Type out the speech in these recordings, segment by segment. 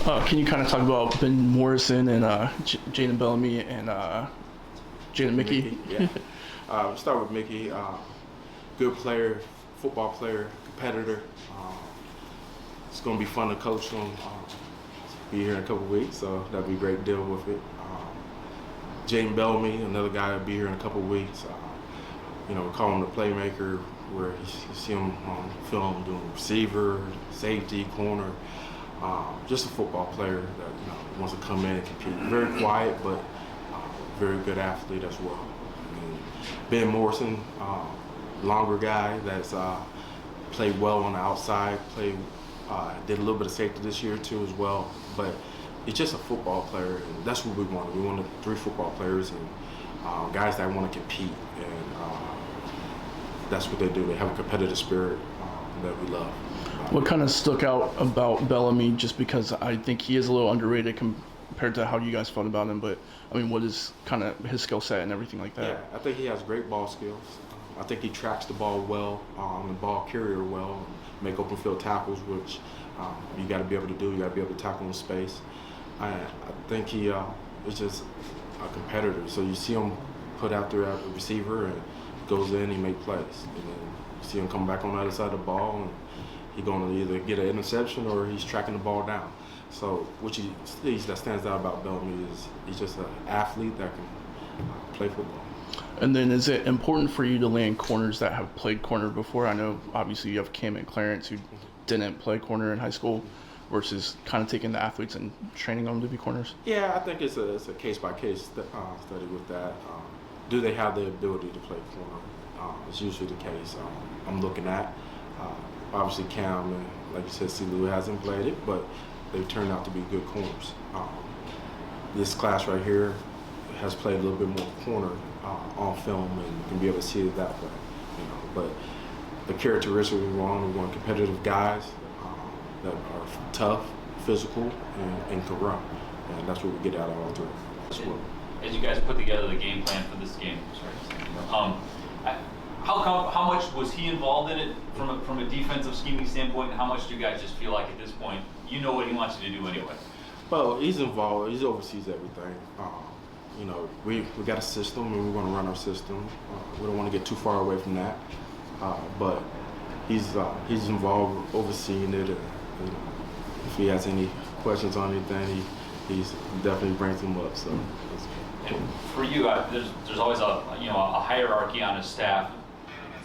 Can you kind of talk about Ben Morrison and Jaden Bellamy and Jaden Mickey? Yeah. Start with Mickey. Good player, football player, competitor. It's going to be fun to coach him. Be here in a couple weeks, so that'll be a great deal with it. Jaden Bellamy, another guy that'll be here in a couple weeks. We call him the playmaker, where you see him on film doing receiver, safety, corner. Just a football player that wants to come in and compete. Very quiet, but very good athlete as well. Ben Morrison, longer guy that's played well on the outside. Did a little bit of safety this year too as well. But he's just a football player, and that's what we wanted. We wanted 3 football players and guys that want to compete, and that's what they do. They have a competitive spirit that we love. What kind of stuck out about Bellamy, just because I think he is a little underrated compared to how you guys felt about him, but I mean, what is kind of his skill set and everything like that? Yeah, I think he has great ball skills. I think he tracks the ball well, the ball carrier well, make open field tackles, which you got to be able to do. You got to be able to tackle in space. I think he is just a competitor. So you see him put out there at the receiver and goes in, he make plays, and then you see him come back on the other side of the ball, and he's going to either get an interception or he's tracking the ball down. So what you see that stands out about Bellamy is he's just an athlete that can play football. And then is it important for you to land corners that have played corner before? I know obviously you have Cam and Clarence who didn't play corner in high school versus kind of taking the athletes and training them to be corners. Yeah, I think it's a case-by-case study with that. Do they have the ability to play corner? It's usually the case I'm looking at. Obviously Cam and, like you said, Silu hasn't played it, but they've turned out to be good corners. This class right here has played a little bit more corner on film, and you can be able to see it that way. But the characteristics we want competitive guys that are tough, physical, and can run, and that's what we get out of all 3. As you guys put together the game plan for this game, how much was he involved in it from a defensive scheming standpoint, and how much do you guys just feel like at this point you know what he wants you to do anyway? Well, he's involved. He oversees everything. We got a system, and we want to run our system. We don't want to get too far away from that, but he's involved, overseeing it. And if he has any questions on anything, he definitely brings them up. So. And for you, there's always a hierarchy on his staff.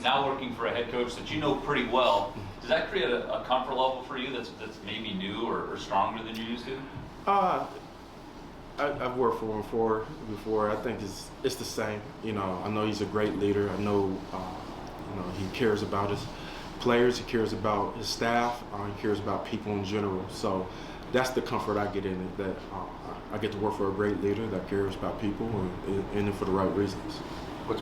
Now working for a head coach that you know pretty well, does that create a comfort level for you that's maybe new or stronger than you used to? I've worked for him before. I think it's the same. I know he's a great leader. I know he cares about his players. He cares about his staff. He cares about people in general. So that's the comfort I get in it, that I get to work for a great leader that cares about people and for the right reasons.